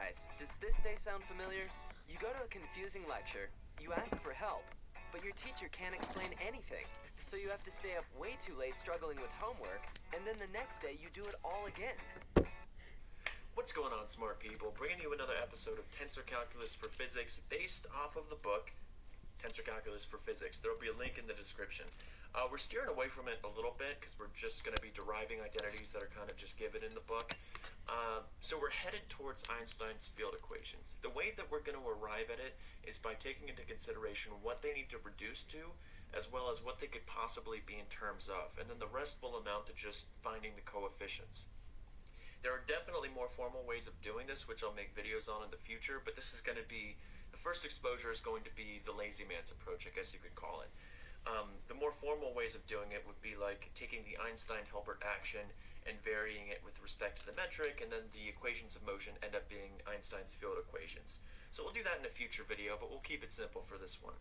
guys, does this day sound familiar? You go to a confusing lecture, you ask for help, but your teacher can't explain anything, so you have to stay up way too late struggling with homework, and then the next day you do it all again. What's going on, smart people? Bringing you another episode of Tensor Calculus for Physics based off of the book Tensor Calculus for Physics. There will be a link in the description. We're steering away from it a little bit because we're just going to be deriving identities that are kind of just given in the book. So we're headed towards Einstein's field equations. The way that we're going to arrive at it is by taking into consideration what they need to reduce to, as well as what they could possibly be in terms of, and then the rest will amount to just finding the coefficients. There are definitely more formal ways of doing this, which I'll make videos on in the future, but this is going to be, the first exposure is going to be the lazy man's approach, I guess you could call it. The more formal ways of doing it would be like taking the Einstein-Hilbert action and varying it with respect to the metric, and then the equations of motion end up being Einstein's field equations. So we'll do that in a future video, but we'll keep it simple for this one.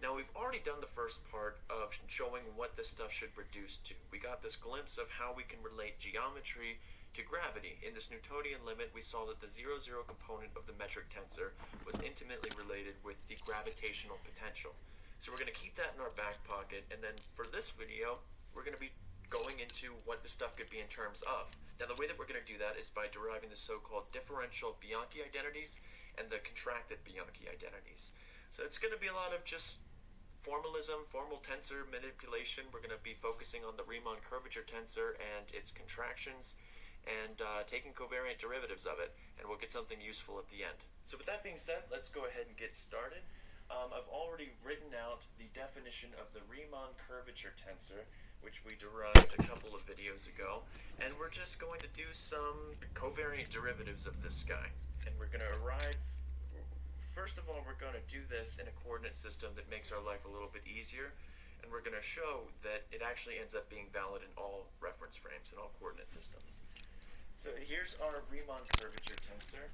Now, we've already done the first part of showing what this stuff should reduce to. We got this glimpse of how we can relate geometry to gravity. In this Newtonian limit, we saw that the 0, 0 component of the metric tensor was intimately related with the gravitational potential. So we're going to keep that in our back pocket, and then for this video, we're going to be going into what the stuff could be in terms of. Now, the way that we're going to do that is by deriving the so-called differential Bianchi identities and the contracted Bianchi identities. So it's going to be a lot of just formalism, formal tensor manipulation. We're going to be focusing on the Riemann curvature tensor and its contractions, and taking covariant derivatives of it, and we'll get something useful at the end. So with that being said, let's go ahead and get started. I've already written out the definition of the Riemann curvature tensor, which we derived a couple of videos ago, and we're just going to do some covariant derivatives of this guy. And we're going to arrive, first of all, we're going to do this in a coordinate system that makes our life a little bit easier, and we're going to show that it actually ends up being valid in all reference frames, in all coordinate systems. So here's our Riemann curvature tensor.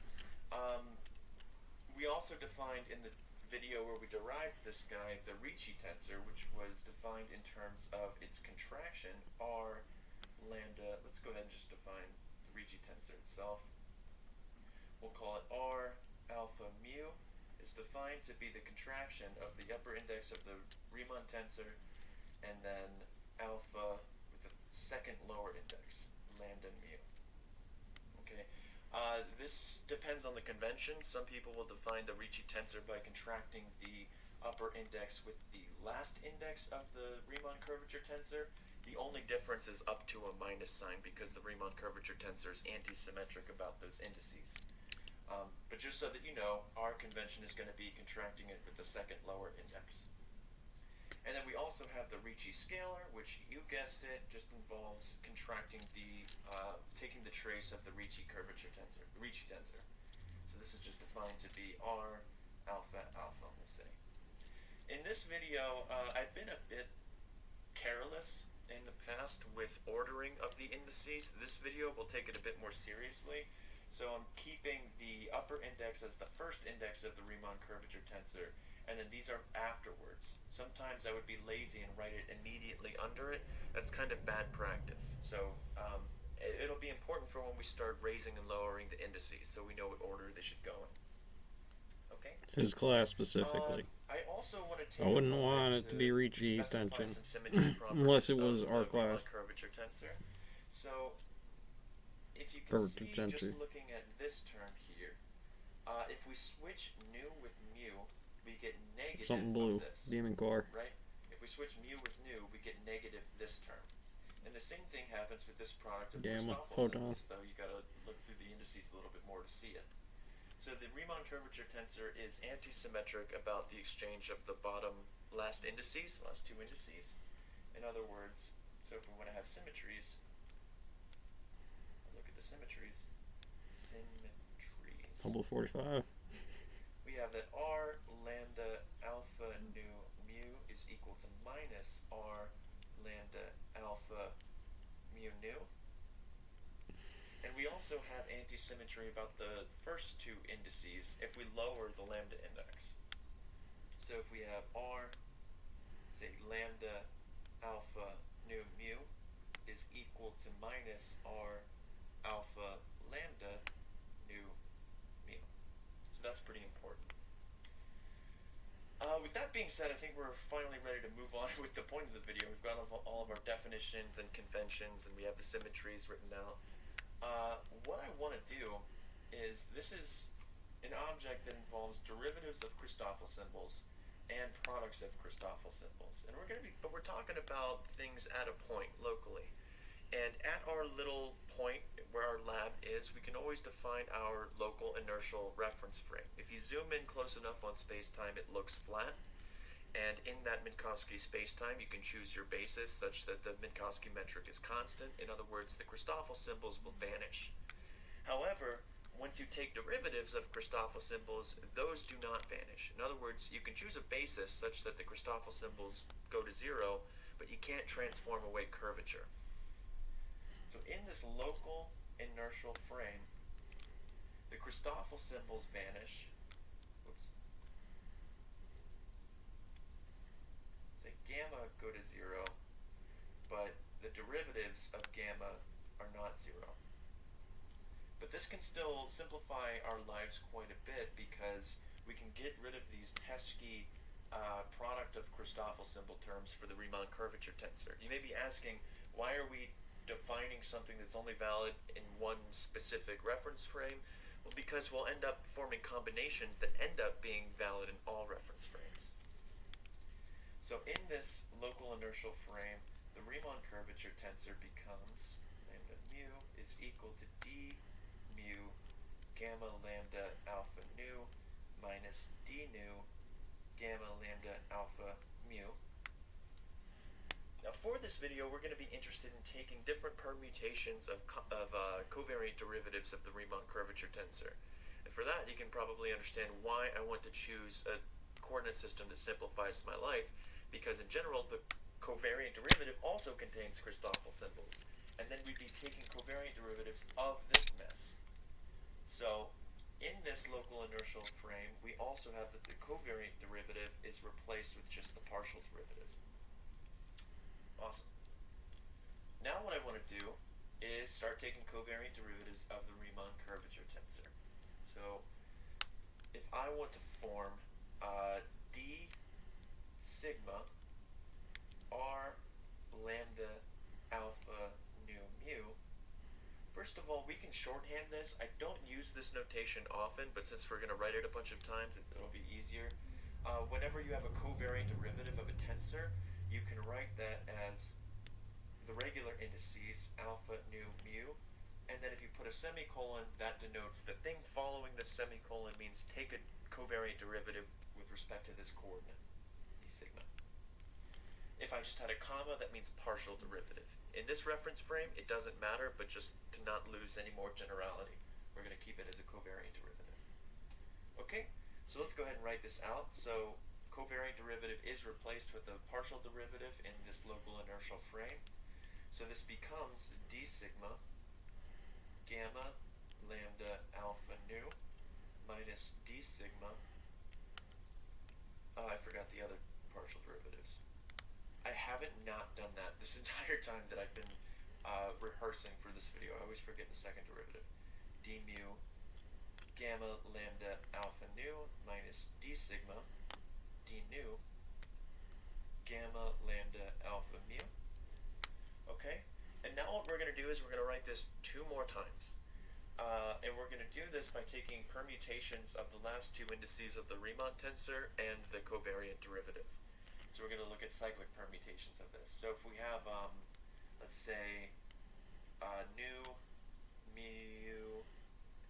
We also defined in the video where we derived this guy the Ricci tensor, which was defined in terms of its contraction, r lambda. Let's go ahead and just define the Ricci tensor itself. We'll call it r alpha mu. Is defined to be the contraction of the upper index of the Riemann tensor, and then alpha with the second lower index, lambda mu. Okay. This depends on the convention. Some people will define the Ricci tensor by contracting the upper index with the last index of the Riemann curvature tensor. The only difference is up to a minus sign because the Riemann curvature tensor is anti-symmetric about those indices. But just so that you know, our convention is going to be contracting it with the second lower index. And then we also have the Richie Scalar, which, you guessed it, just involves contracting the, taking the trace of the Ricci curvature tensor, the Ricci tensor. So this is just defined to be r alpha alpha, we'll say. In this video, I've been a bit careless in the past with ordering of the indices. This video will take it a bit more seriously. So I'm keeping the upper index as the first index of the Riemann curvature tensor, and then these are afterwards. Sometimes I would be lazy and write it immediately under it. That's kind of bad practice. So it'll be important for when we start raising and lowering the indices, so we know what order they should go in. Okay? His class specifically. I also want to take I wouldn't want it to be Ricci extension, unless it was our class. Curvature tensor. So if you can see, just looking at this term here, if we switch nu with mu, we get negative something blue, beaming core. Right? If we switch mu with nu, we get negative this term. And the same thing happens with this product of Gamma, photon, though you gotta look through the indices a little bit more to see it. So the Riemann curvature tensor is anti-symmetric about the exchange of the bottom last indices, last two indices. In other words, so if we want to have symmetries, look at the symmetries. Hubble 45. We have that r lambda alpha nu mu is equal to minus r lambda alpha mu nu. And we also have anti-symmetry about the first two indices if we lower the lambda index. So if we have r, say lambda alpha nu mu is equal to minus r alpha lambda nu mu. pretty important. With that being said, I think we're finally ready to move on with the point of the video. We've got all of our definitions and conventions, and we have the symmetries written out. What I want to do is, this is an object that involves derivatives of Christoffel symbols and products of Christoffel symbols. And we're talking about things at a point locally. And at our little point where our lab is, we can always define our local inertial reference frame. If you zoom in close enough on space-time, it looks flat. And in that Minkowski space-time, you can choose your basis such that the Minkowski metric is constant. In other words, the Christoffel symbols will vanish. However, once you take derivatives of Christoffel symbols, those do not vanish. In other words, you can choose a basis such that the Christoffel symbols go to 0, but you can't transform away curvature. So in this local inertial frame, the Christoffel symbols vanish. Say gamma go to 0, but the derivatives of gamma are not 0. But this can still simplify our lives quite a bit, because we can get rid of these pesky product of Christoffel symbol terms for the Riemann curvature tensor. You may be asking, why are we defining something that's only valid in one specific reference frame? Well, because we'll end up forming combinations that end up being valid in all reference frames. So in this local inertial frame, the Riemann curvature tensor becomes lambda mu is equal to d mu gamma lambda alpha nu minus d nu gamma lambda alpha mu. Now for this video, we're going to be interested in taking different permutations of covariant derivatives of the Riemann curvature tensor. And for that, you can probably understand why I want to choose a coordinate system that simplifies my life, because in general, the covariant derivative also contains Christoffel symbols. And then we'd be taking covariant derivatives of this mess. So in this local inertial frame, we also have that the covariant derivative is replaced with just the partial derivative. Awesome. Now what I want to do is start taking covariant derivatives of the Riemann curvature tensor. So if I want to form d sigma r lambda alpha nu mu, first of all, we can shorthand this. I don't use this notation often, but since we're going to write it a bunch of times, it'll be easier. Whenever you have a covariant derivative of a tensor, you can write that as the regular indices, alpha, nu, mu, and then if you put a semicolon, that denotes the thing following the semicolon means take a covariant derivative with respect to this coordinate, d sigma. If I just had a comma, that means partial derivative. In this reference frame, it doesn't matter, but just to not lose any more generality, we're going to keep it as a covariant derivative. Okay, so let's go ahead and write this out. So covariant derivative is replaced with a partial derivative in this local inertial frame. So this becomes d sigma gamma lambda alpha nu minus d sigma, I forgot the other partial derivatives. I haven't not done that this entire time that I've been rehearsing for this video. I always forget the second derivative. D mu gamma lambda alpha nu minus d sigma d nu gamma lambda alpha mu. Okay, and now what we're going to do is we're going to write this 2 more times. And we're going to do this by taking permutations of the last 2 indices of the Riemann tensor and the covariant derivative. So we're going to look at cyclic permutations of this. So if we have, let's say, nu, mu,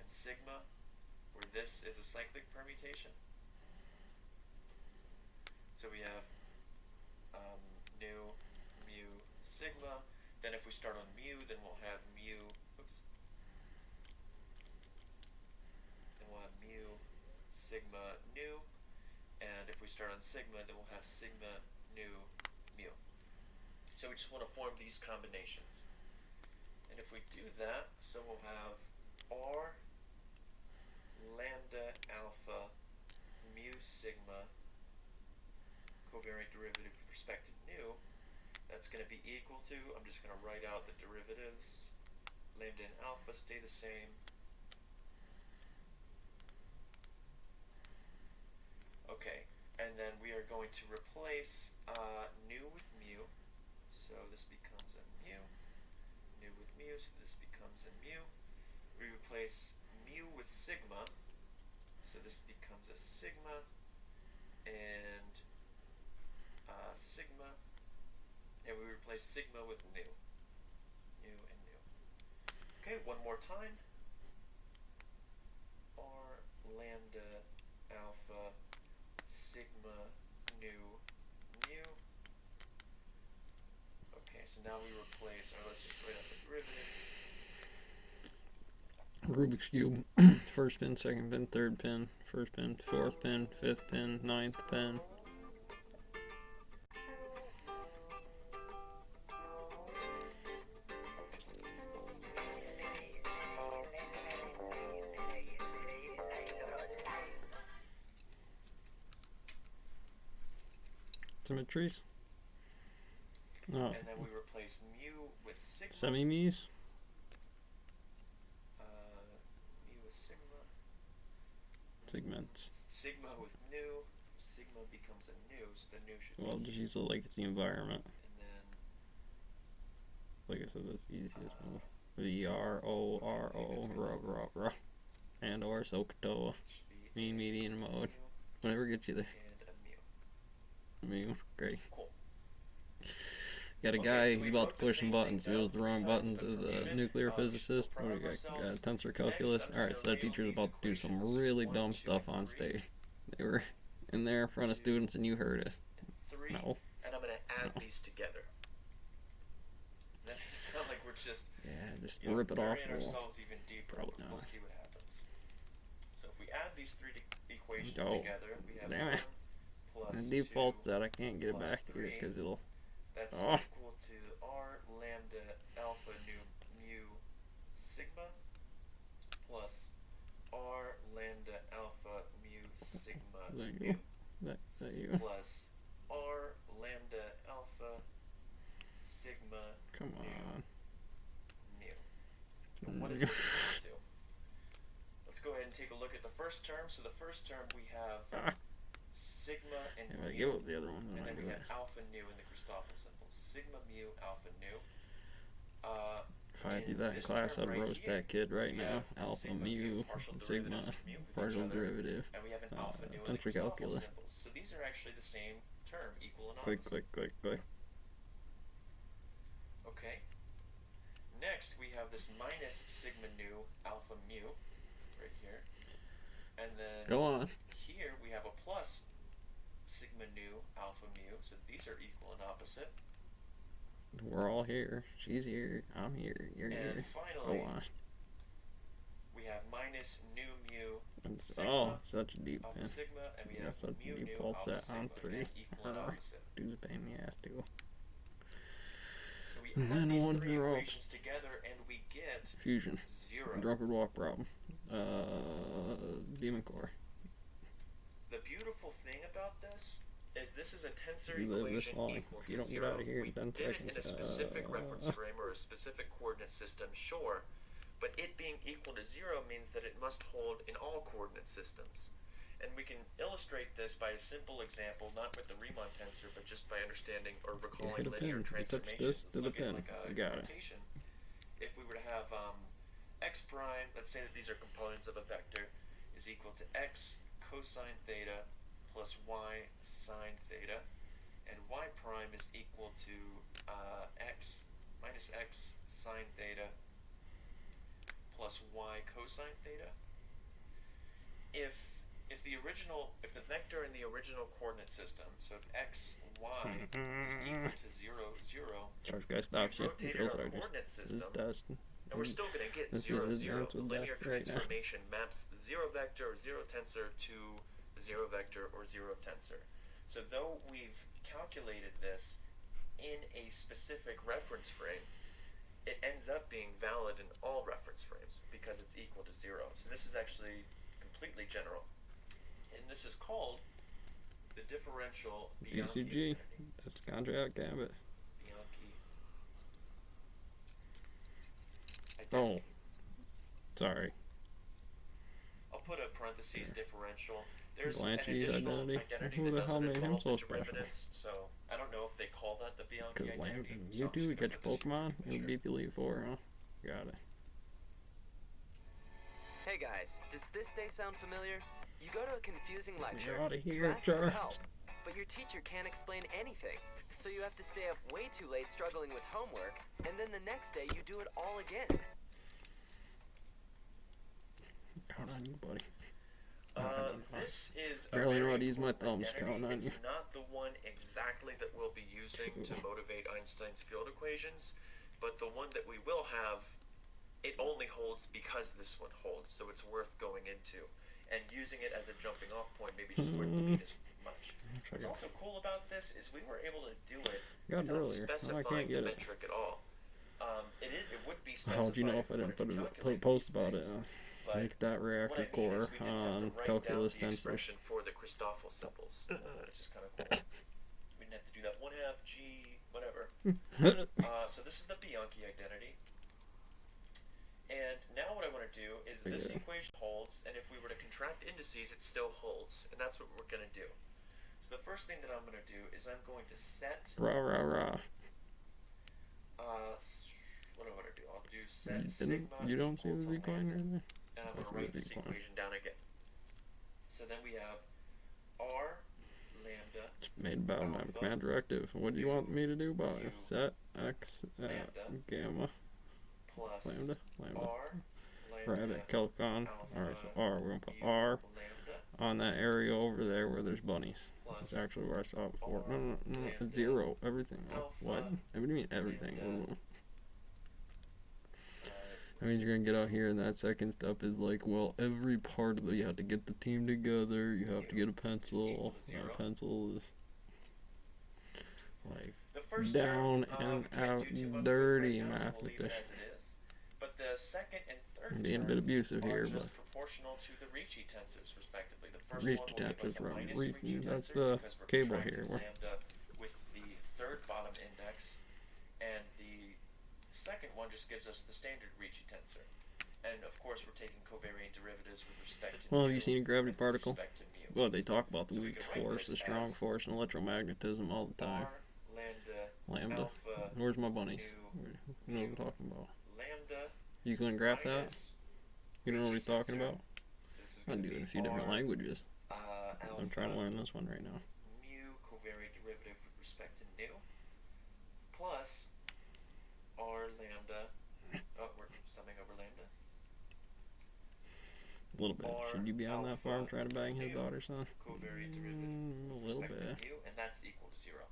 and sigma, where this is a cyclic permutation. So we have nu, mu, sigma. Then if we start on mu, then we'll have mu, then we'll have mu, sigma, nu. And if we start on sigma, then we'll have sigma, nu, mu. So we just want to form these combinations. And if we do that, so we'll have r lambda alpha mu sigma covariant derivative with respect to nu. That's going to be equal to, I'm just going to write out the derivatives. Lambda and alpha stay the same. So this becomes a mu. Mu with mu, so this becomes a mu. We replace mu with sigma. So this becomes a sigma. And sigma. And we replace sigma with nu. Nu and nu. Okay, one more time. R lambda alpha sigma nu mu. Okay, so now we replace, or let's just write out the derivatives. Rubik's Cube. First pin, second pin, third pin, first pin, fourth pin, fifth pin, ninth pin. Symmetries. Oh. And then we replace mu with sigma. Semi-me's. Mu with sigma. Segments. Sigma with nu. Sigma becomes a nu, so the nu should Well, just use it like it's the environment. And then Like I said, that's the easiest move. V-R-O-R-O, rah. And or SOHCAHTOA. Mean, median, mode. Whatever gets you there. And a mu. Mu. Great. Cool. Got a Okay, guy, so he's we about to wrote the push some same buttons. thing He was the down, wrong times buttons of as per a unit. nuclear We're physicist. What do we proud of got? ourselves. Tensor calculus. Next, Alright, so that teacher was about to do some equations. really 1, dumb 2, stuff on 3. stage. They were in there in front of students and you heard it. And 3. No. And I'm going to add No. these together. That makes it sound like we're just Yeah, just you know, rip it off. burying ourselves even deeper. Probably We'll not. see what happens. So if we add these three equations No. together, we have Damn it. 1 plus The default's 2 that I can't get it plus back here 3. because it'll. That's Oh. equal to r lambda alpha nu mu sigma plus r lambda alpha mu sigma There you mu go. That you. plus r lambda alpha sigma Come on. mu. So what is this equal to? Let's go ahead and take a look at the first term. So the first term we have sigma and If I mu, give up the other one, and then I then we do have it. alpha nu in the Christoffel symbol. Sigma mu alpha nu. If I do in that in this class, term I'd right roast here, that kid right we now. have Alpha sigma mu, partial sigma, derivatives of mu with partial each other, derivative. and we have an alpha nu in the Tensor Christoffel calculus. symbols. So these are actually the same term, equal and Click, opposite. click, click, click. Okay. Next, we have this minus sigma nu alpha mu right here, and then Go on. here we have a plus sigma nu alpha mu. So these are equal and opposite. We're all here. She's here. I'm here. You're And here. finally, Go on. we have minus nu mu It's, sigma oh, it's such a deep alpha pin. sigma, and we Yeah, have such mu a deep nu pulse alpha set on sigma, 3. again, equal and opposite. Dude's a pain in the ass too. So we And add then these one three for all. equations together, and we get Fusion. 0. Drunkard walk problem. Demon core. The beautiful thing about this is a tensor You live this equation long. equal If you to don't get 0. out of here We in 10 did it in a seconds, specific reference frame or a specific coordinate system, sure, but it being equal to 0 means that it must hold in all coordinate systems. And we can illustrate this by a simple example, not with the Riemann tensor, but just by understanding or recalling hit a linear pin. You touch transformations. this Let's to the look at pin. like a You got it. computation. If we were to have x prime, let's say that these are components of a vector, is equal to x cosine theta plus y sine theta, and y prime is equal to x minus x sine theta plus y cosine theta. If the vector in the original coordinate system, so if x, y is equal to 0, 0, Charge guy stops you. He rotated feels our like coordinate this is system, dust. and we're still going to get This 0, is 0. advanced The with linear death right now. transformation maps the 0 vector or 0 tensor to the 0 vector or 0 tensor. So though we've calculated this in a specific reference frame, it ends up being valid in all reference frames because it's equal to 0. So this is actually completely general. And this is called the differential Bianchi BCG. identity. That's contract gambit. Bianchi Oh. identity. Sorry. I'll put a parentheses differential. There's Blanche's an additional identity? identity Who that the hell doesn't made him involve so the special? derivatives, so I don't know if if they call that the Bianchi Cause identity. Lambda, So you I'm two just gonna catch put this Pokemon in and the beat the Elite Four, huh? Got it. Hey guys, does this day sound familiar? You go to a confusing lecture, You're outta you here, ask for Charles. help, but your teacher can't explain anything. So you have to stay up way too late struggling with homework, and then the next day you do it all again. Count on you, buddy. This is a Barely know very how to use my cool thumbs. identity. Count on It's you. not the one exactly that we'll be using to motivate Einstein's field equations, but the one that we will have, it only holds because this one holds, so it's worth going into. And using it as a jumping off point maybe just wouldn't mean as much. What's also cool about this is we were able to do it Got it without earlier. Now I specifying can't get the it. metric at all. It would be specified. How would you know if I didn't put a post about it? But Make that reactor what I mean core is we didn't have on to write calculus down the tensors. expression for the Christoffel symbols, which is kind of cool. We didn't have to do that 1/2 G whatever. So this is the Bianchi identity. And now what I want to do is this equation holds, and if we were to contract indices, it still holds, and that's what we're going to do. So the first thing that I'm going to do is I'm going to set. Rah rah rah. What do I want to do? I'll do set You sigma. don't see the equal Z to coin lambda. right there? And I'm I going to see write the this Z coin. equation down again. So then we have R lambda Made about my alpha command directive. What do you want me to do about it? mu Set x lambda gamma plus lambda lambda. R Right lambda at Calcon. Alright, so R. We're gonna put R lambda on that area over there where there's bunnies. plus That's actually where I saw it before. No, lambda it's 0. Everything. alpha What? What do you mean everything? lambda. I mean, you're gonna get out here, and that second step is like, well, every part of it, you have to get the team together, you have to get a pencil. Zero. Pencil is like The first down term, and we can't out do too much dirty with right now, so we'll leave it mathematician. as it is. But the second and third I'm being a bit term abusive are here, just but proportional to the Ricci tensors, respectively. The first Ricci one will give us tensors, a right, minus Ricci, Ricci that's tensor the because we're cable contracting here. lambda with the third bottom index, and the second one just gives us the standard Ricci tensor. And of course, we're taking covariant derivatives with respect to Well, have mu you seen a gravity and with particle? respect to mu. Well, they talk about the So we weak can write force, the this strong as force, and electromagnetism all the time. R lambda Lambda. alpha Where's my bunnies? mu You know what I'm talking about. lambda You can graph that? minus You don't know what he's Ricci talking tensor. about? This is I'm gonna doing be a few different R, languages. I'm trying to alpha learn this one right now. mu covariant derivative with respect to nu plus R lambda. Oh, we're summing over lambda. A little bit. R Should you be on that farm trying to bang his mu daughter, son? Covariant derivative A with little respect bit. to mu, and that's equal to 0.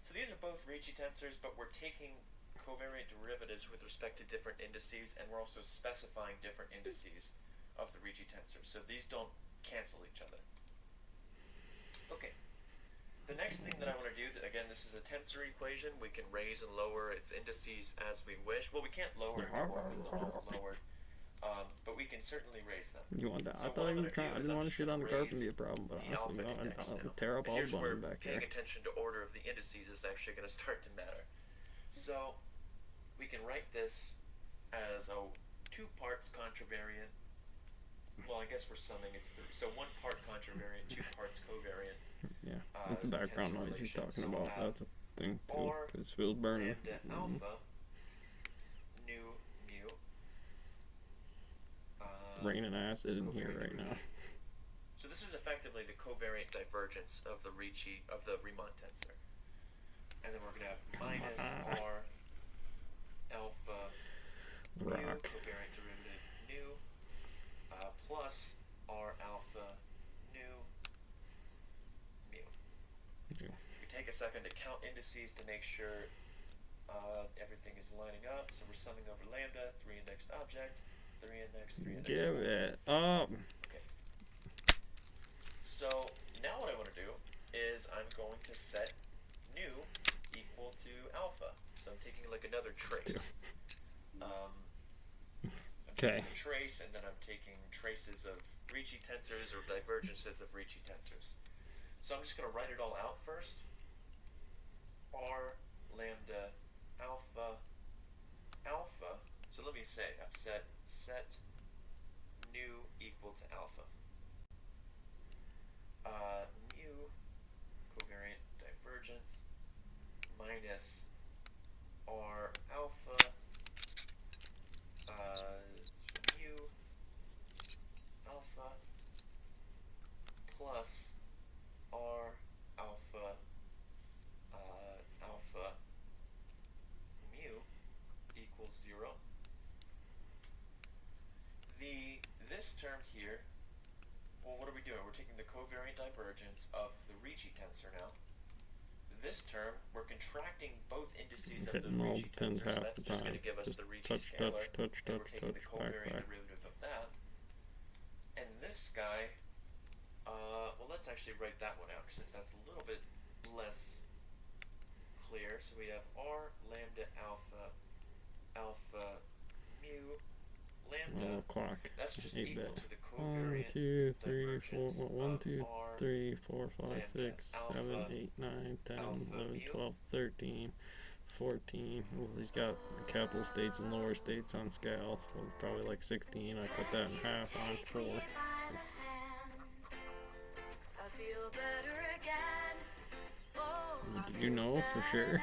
So these are both Ricci tensors, but we're taking covariant derivatives with respect to different indices, and we're also specifying different indices of the Ricci tensors. So these don't cancel each other. Okay. The next thing that I want to do, again, this is a tensor equation. We can raise and lower its indices as we wish. Well, we can't lower it anymore because they're all lowered. But we can certainly raise them. You want that? So I thought what you I'm were gonna trying. do I is didn't I'm want to just shit on gonna the carpenter raise be a problem, but the honestly, alpha no, index I'll now. tear up And all the here's where bunnies back paying there. attention to order of the indices is actually going to start to matter. So we can write this as a 2 parts contravariant. Well, I guess we're summing. It's 3. So 1 part contravariant, 2 parts covariant. Yeah, that's the background tensor noise he's relation. talking So we'll about. have That's a thing too, R because Phil's burning. lambda alpha nu mu. Raining acid in here right now. So this is effectively the covariant divergence of the Riemann tensor. And then we're going to have minus R alpha mu Rock. covariant derivative nu plus R alpha nu mu. Yeah. We take a second to count indices to make sure everything is lining up. So we're summing over lambda, 3 indexed object, 3 index, 3 index. Give it up. Okay. So now what I want to do is I'm going to set nu equal to alpha. So I'm taking like another trace. I'm Okay. taking a trace, and then I'm taking traces of Ricci tensors or divergences of Ricci tensors. So I'm just going to write it all out first. R lambda alpha alpha. So let me say I've set nu equal to alpha. Mu covariant divergence here, well, what are we doing? We're taking the covariant divergence of the Ricci tensor now. This term, we're contracting both indices of the Ricci tensor, so that's just going to give us the Ricci scalar, and we're taking the covariant derivative of that. And this guy, well, let's actually write that one out, since that's a little bit less clear. So we have R lambda alpha mu lambda. Clock. That's just 8 equal bit. to the 1, covariant 2, 3, 4, divergence 1, 2, of R 3, 4, 5, lambda 6, 7, alpha 8, 9, 10, alpha 11, mu. 12, 13, 14. Well, he's got the capital states and lower states on scale, so probably like 16. I cut that in half on 4. Did you know for sure?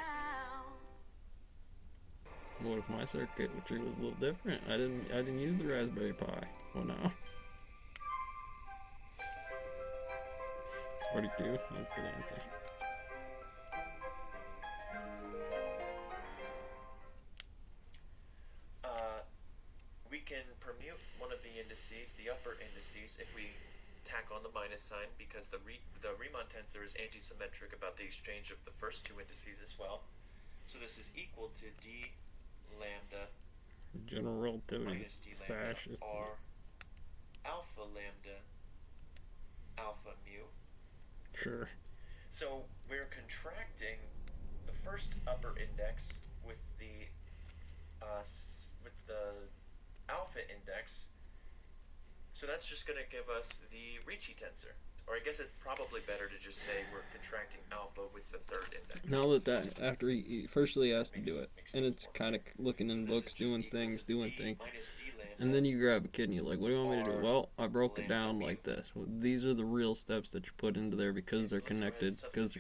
What if my circuitry was a little different? I didn't use the Raspberry Pi. Well, no. 42. That's a good answer. We can permute one of the indices, the upper indices, if we tack on the minus sign, because the Riemann tensor is antisymmetric about the exchange of the first two indices as well. So this is equal to d lambda General relativity minus d lambda fascist. r alpha lambda alpha mu. Sure. So we're contracting the first upper index with the alpha index. So that's just going to give us the Ricci tensor. Or I guess it's probably better to just say we're contracting alpha with the third index. Now that after he firstly has to do it, and it's kind of looking in books, doing things, and then you grab a kid and you're like, what do you want me to do? Well, I broke it down like this. Well, these are the real steps that you put into there because they're connected, because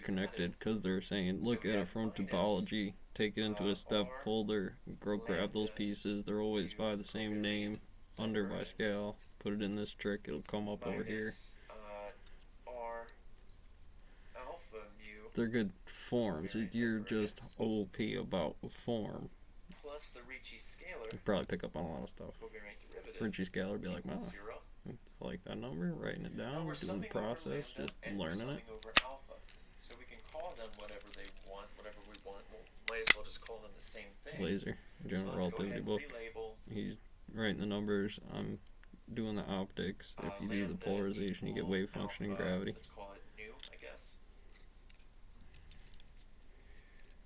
they're saying, look at it from topology, take it into a step folder, go grab those pieces. They're always by the same name, under by scale. Put it in this trick, it'll come up over here. R alpha mu. They're good forms. You're just OP about form. Plus the Ricci scalar. You probably pick up on a lot of stuff. Covariant derivative. Richie Scalar would be like, wow, I like that number, writing it down, doing the process, just learning it. Over alpha. So we can call them whatever they want, whatever we want. We'll might as well just call them the same thing. Laser, general relativity book. He's writing the numbers. I'm doing the optics. If you do the polarization, you get wave function and gravity. Let's call it nu, I guess.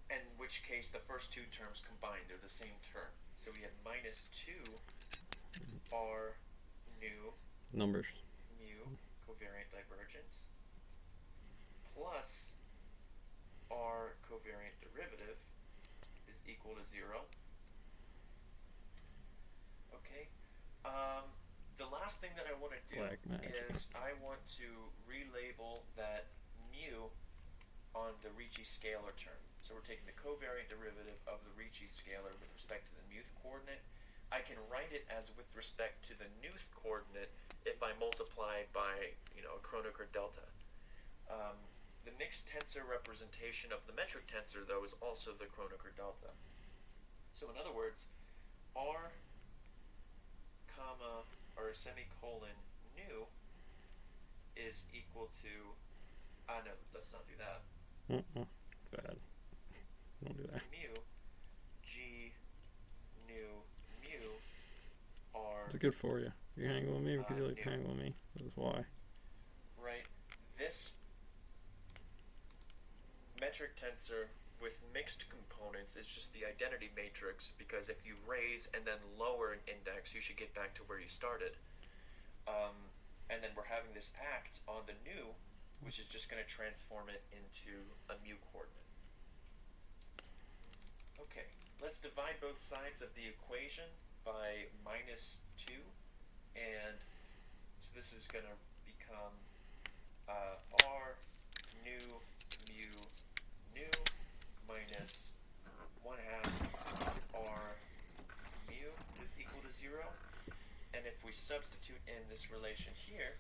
In which case, the first two terms combined, they're the same term. So we have minus 2 r nu Numbers. mu covariant divergence plus r covariant derivative is equal to 0. Okay. The last thing that I want to do is I want to relabel that mu on the Ricci scalar term. So we're taking the covariant derivative of the Ricci scalar with respect to the muth coordinate. I can write it as with respect to the nuth coordinate if I multiply by, a Kronecker delta. The mixed tensor representation of the metric tensor, though, is also the Kronecker delta. So in other words, r comma or semicolon nu is equal to, no, let's not do that. Bad. Don't do that. Mu g nu mu r. It's good for you. You're hanging with me because you like hanging with me. That's why. Right. This metric tensor with mixed components is just the identity matrix, because if you raise and then lower an index, you should get back to where you started. And then we're having this act on the nu, which is just going to transform it into a mu coordinate. Okay, let's divide both sides of the equation by minus 2, and so this is going to become r nu mu nu minus 1/2 r mu is equal to 0. And if we substitute in this relation here,